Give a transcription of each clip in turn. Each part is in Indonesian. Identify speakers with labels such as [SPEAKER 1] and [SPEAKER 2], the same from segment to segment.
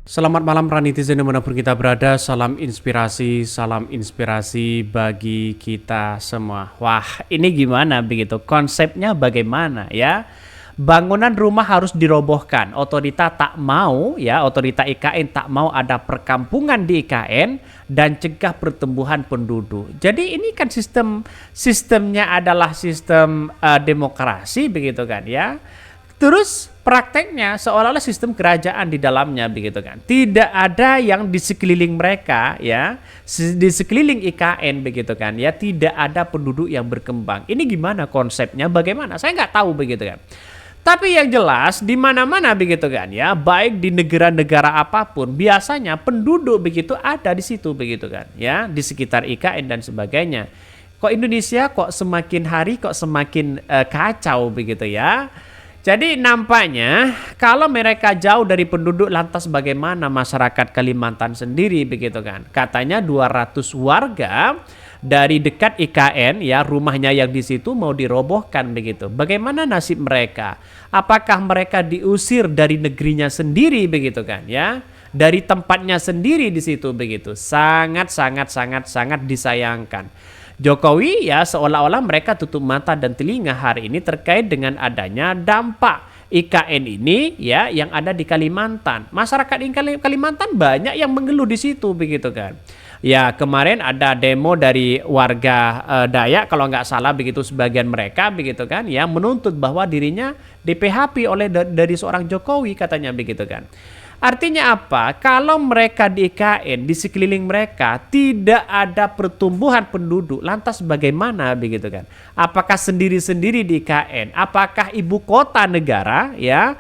[SPEAKER 1] Selamat malam para netizen dimanapun kita berada, salam inspirasi bagi kita semua. Wah, ini gimana begitu? Konsepnya bagaimana ya? Bangunan rumah harus dirobohkan. Otorita IKN tak mau ada perkampungan di IKN dan cegah pertumbuhan penduduk. Jadi ini kan sistemnya adalah sistem demokrasi begitu kan ya. Terus prakteknya seolah-olah sistem kerajaan di dalamnya begitu kan. Tidak ada yang di sekeliling mereka ya, di sekeliling IKN begitu kan ya, tidak ada penduduk yang berkembang. Ini gimana konsepnya? Bagaimana? Saya nggak tahu begitu kan. Tapi yang jelas di mana-mana begitu kan ya, baik di negara-negara apapun, biasanya penduduk begitu ada di situ begitu kan ya, di sekitar IKN dan sebagainya. Kok Indonesia kok semakin hari kok semakin kacau begitu ya. Jadi nampaknya kalau mereka jauh dari penduduk, lantas bagaimana masyarakat Kalimantan sendiri begitu kan. Katanya 200 warga dari dekat IKN ya, rumahnya yang di situ mau dirobohkan begitu. Bagaimana nasib mereka? Apakah mereka diusir dari negerinya sendiri begitu kan ya? Dari tempatnya sendiri di situ begitu. Sangat disayangkan. Jokowi ya seolah-olah mereka tutup mata dan telinga hari ini terkait dengan adanya dampak IKN ini ya yang ada di Kalimantan. Masyarakat di Kalimantan banyak yang mengeluh di situ begitu kan. Ya kemarin ada demo dari warga Dayak kalau nggak salah begitu, sebagian mereka begitu kan ya menuntut bahwa dirinya di PHP oleh dari seorang Jokowi katanya begitu kan. Artinya apa? Kalau mereka di IKN, di sekeliling mereka tidak ada pertumbuhan penduduk, lantas bagaimana begitu kan? Apakah sendiri-sendiri di IKN? Apakah ibu kota negara ya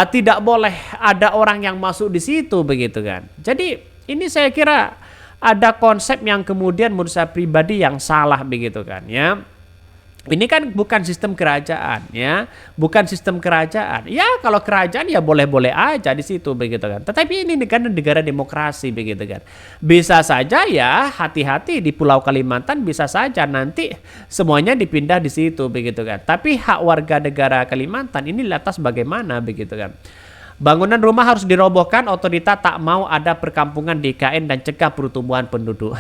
[SPEAKER 1] tidak boleh ada orang yang masuk di situ begitu kan? Jadi ini saya kira ada konsep yang kemudian menurut saya pribadi yang salah begitu kan ya. Ini kan bukan sistem kerajaan ya, bukan sistem kerajaan. Ya kalau kerajaan ya boleh-boleh aja di situ begitu kan. Tetapi ini negara demokrasi begitu kan. Bisa saja ya, hati-hati di Pulau Kalimantan bisa saja nanti semuanya dipindah di situ begitu kan. Tapi hak warga negara Kalimantan ini lantas bagaimana begitu kan. Bangunan rumah harus dirobohkan, otorita tak mau ada perkampungan di IKN dan cegah pertumbuhan penduduk.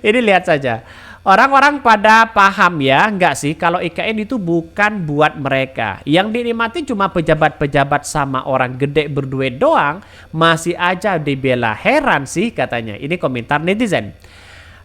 [SPEAKER 1] Ini lihat saja. Orang-orang pada paham ya, enggak sih kalau IKN itu bukan buat mereka. Yang dinikmati cuma pejabat-pejabat sama orang gede berduit doang, masih aja dibela. Heran sih katanya. Ini komentar netizen.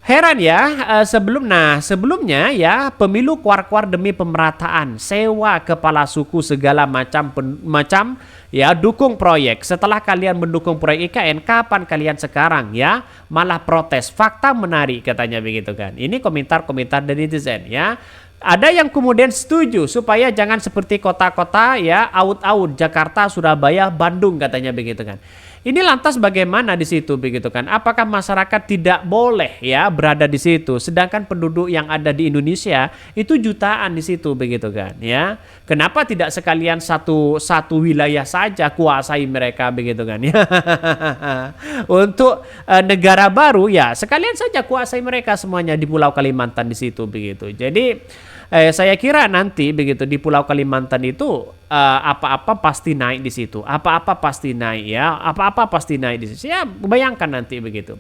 [SPEAKER 1] Heran ya, sebelumnya ya pemilu kuar-kuar demi pemerataan, sewa kepala suku segala macam ya dukung proyek. Setelah kalian mendukung proyek IKN, kapan kalian sekarang ya malah protes? Fakta menarik katanya begitu kan. Ini komentar-komentar dari netizen ya. Ada yang kemudian setuju supaya jangan seperti kota-kota ya out-out Jakarta, Surabaya, Bandung katanya begitu kan. Ini lantas bagaimana di situ begitu kan? Apakah masyarakat tidak boleh ya berada di situ? Sedangkan penduduk yang ada di Indonesia itu jutaan di situ begitu kan? Ya, kenapa tidak sekalian satu wilayah saja kuasai mereka begitu kan? Ya, untuk negara baru ya sekalian saja kuasai mereka semuanya di Pulau Kalimantan di situ begitu. Jadi saya kira nanti begitu di Pulau Kalimantan itu apa-apa pasti naik di situ. Apa-apa pasti naik ya. Apa-apa pasti naik di situ. Ya bayangkan nanti begitu.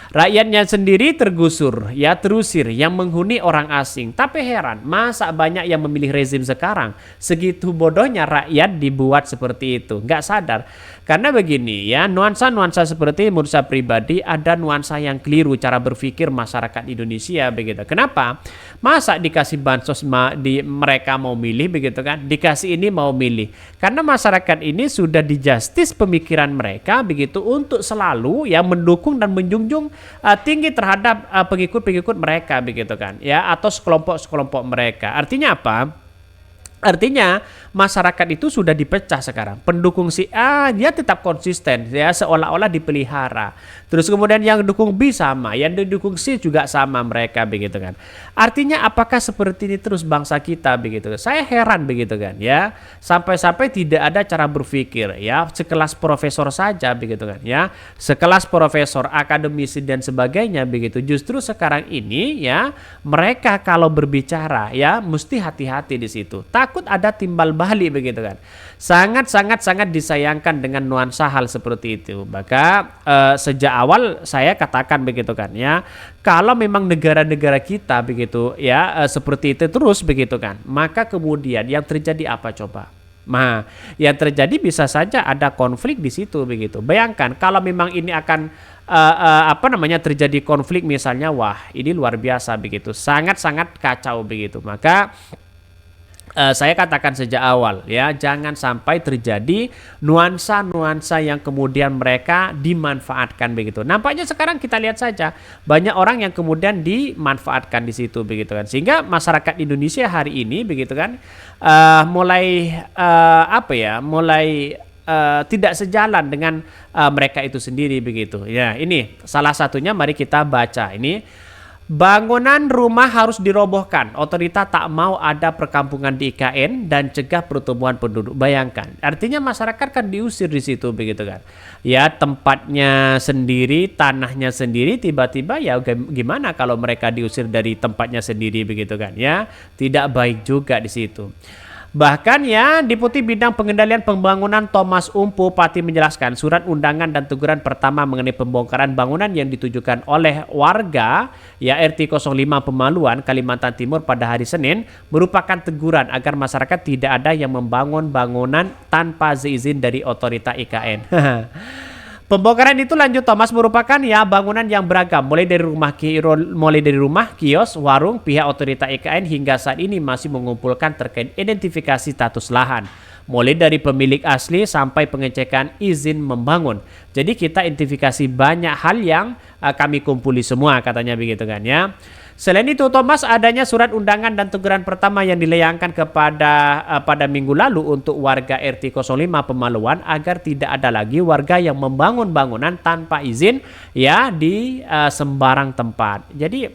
[SPEAKER 1] Rakyatnya sendiri tergusur, ya terusir, yang menghuni orang asing. Tapi heran, masa banyak yang memilih rezim sekarang? Segitu bodohnya rakyat dibuat seperti itu. Nggak sadar. Karena begini ya, nuansa-nuansa seperti menurut saya pribadi ada nuansa yang keliru cara berpikir masyarakat Indonesia begitu. Kenapa? Masa dikasih bansos mereka mau milih begitu kan? Dikasih ini mau milih. Karena masyarakat ini sudah dijustis pemikiran mereka begitu untuk selalu ya mendukung dan menjunjung tinggi terhadap pengikut-pengikut mereka begitu kan ya, atau sekelompok-sekelompok mereka. Artinya apa? Artinya masyarakat itu sudah dipecah sekarang. Pendukung si A dia tetap konsisten ya, seolah-olah dipelihara. Terus kemudian yang dukung B sama, yang didukung C juga sama mereka begitu kan. Artinya apakah seperti ini terus bangsa kita begitu? Saya heran begitu kan ya. Sampai-sampai tidak ada cara berpikir ya, sekelas profesor saja begitu kan ya. Sekelas profesor, akademisi dan sebagainya begitu. Justru sekarang ini ya mereka kalau berbicara ya mesti hati-hati di situ. Takut ada timbal balik kembali begitu kan. Sangat disayangkan dengan nuansa hal seperti itu. Maka sejak awal saya katakan begitu kan ya, kalau memang negara-negara kita begitu ya seperti itu terus begitu kan, maka kemudian yang terjadi apa coba? Nah, yang terjadi bisa saja ada konflik di situ begitu. Bayangkan kalau memang ini akan terjadi konflik misalnya, wah ini luar biasa begitu, sangat kacau begitu. Maka saya katakan sejak awal ya, jangan sampai terjadi nuansa-nuansa yang kemudian mereka dimanfaatkan begitu. Nampaknya sekarang kita lihat saja banyak orang yang kemudian dimanfaatkan di situ begitu kan, sehingga masyarakat Indonesia hari ini begitu kan mulai tidak sejalan dengan mereka itu sendiri begitu. Ya, ini salah satunya, mari kita baca ini. Bangunan rumah harus dirobohkan. Otorita tak mau ada perkampungan di IKN dan cegah pertumbuhan penduduk. Bayangkan, artinya masyarakat kan diusir di situ begitu kan. Ya, tempatnya sendiri, tanahnya sendiri, tiba-tiba ya gimana kalau mereka diusir dari tempatnya sendiri begitu kan ya. Tidak baik juga di situ. Bahkan ya, Deputi Bidang Pengendalian Pembangunan Thomas Umpu Pati menjelaskan surat undangan dan teguran pertama mengenai pembongkaran bangunan yang ditujukan oleh warga ya RT 05 Pemaluan, Kalimantan Timur pada hari Senin merupakan teguran agar masyarakat tidak ada yang membangun bangunan tanpa izin dari otorita IKN. Pembongkaran itu, lanjut Thomas, merupakan ya bangunan yang beragam, mulai dari rumah, kios, warung. Pihak otorita IKN hingga saat ini masih mengumpulkan terkait identifikasi status lahan, mulai dari pemilik asli sampai pengecekan izin membangun. Jadi kita identifikasi banyak hal yang kami kumpuli semua, katanya begitu kan ya. Selain itu, Thomas, adanya surat undangan dan teguran pertama yang dilayangkan pada minggu lalu untuk warga RT 05 Pemaluan agar tidak ada lagi warga yang membangun bangunan tanpa izin ya di sembarang tempat. Jadi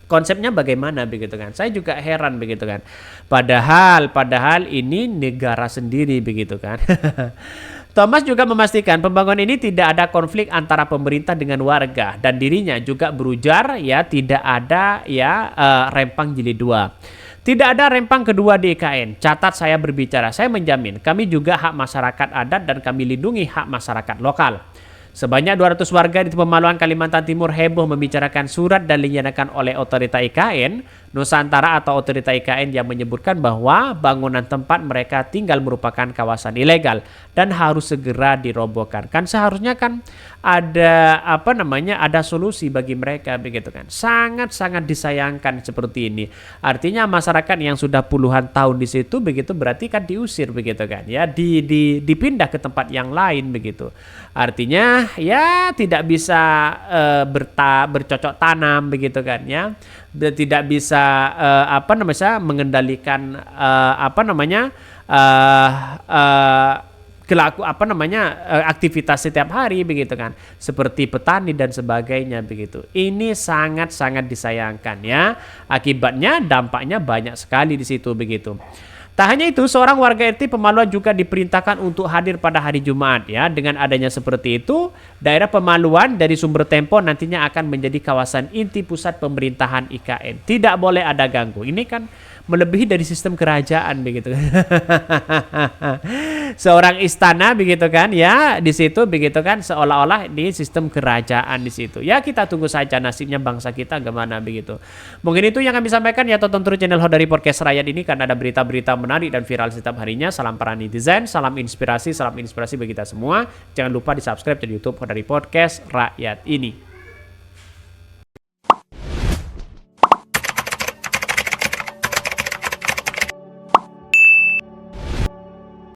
[SPEAKER 1] konsepnya bagaimana begitu kan? Saya juga heran begitu kan. Padahal ini negara sendiri begitu kan. Thomas juga memastikan pembangunan ini tidak ada konflik antara pemerintah dengan warga, dan dirinya juga berujar ya tidak ada ya rempang jilid 2. Tidak ada rempang kedua di IKN. Catat saya berbicara, saya menjamin kami juga hak masyarakat adat dan kami lindungi hak masyarakat lokal. Sebanyak 200 warga di Pemaluan, Kalimantan Timur heboh membicarakan surat dan dinyatakan oleh otorita IKN Nusantara atau otorita IKN yang menyebutkan bahwa bangunan tempat mereka tinggal merupakan kawasan ilegal dan harus segera dirobohkan. Kan seharusnya kan ada ada solusi bagi mereka begitu kan. Sangat disayangkan seperti ini. Artinya masyarakat yang sudah puluhan tahun di situ begitu berarti kan diusir begitu kan ya, dipindah ke tempat yang lain begitu. Artinya ya tidak bisa bercocok tanam begitu kan ya, tidak bisa mengendalikan aktivitas setiap hari begitu kan, seperti petani dan sebagainya begitu. Ini sangat disayangkan ya, akibatnya dampaknya banyak sekali di situ begitu. Tak hanya itu, seorang warga RT Pemaluan juga diperintahkan untuk hadir pada hari Jumat ya. Dengan adanya seperti itu, daerah Pemaluan dari sumber tempo nantinya akan menjadi kawasan inti pusat pemerintahan IKN. Tidak boleh ada ganggu. Ini kan melebihi dari sistem kerajaan begitu. Seorang istana begitu kan ya, di situ begitu kan, seolah-olah di sistem kerajaan di situ. Ya kita tunggu saja nasibnya bangsa kita gimana begitu. Mungkin itu yang kami sampaikan ya, tonton terus channel Hodari Podcast Rakyat ini karena ada berita-berita menarik dan viral setiap harinya. Salam para netizen, salam inspirasi bagi kita semua. Jangan lupa di subscribe di YouTube Hodari Podcast Rakyat ini.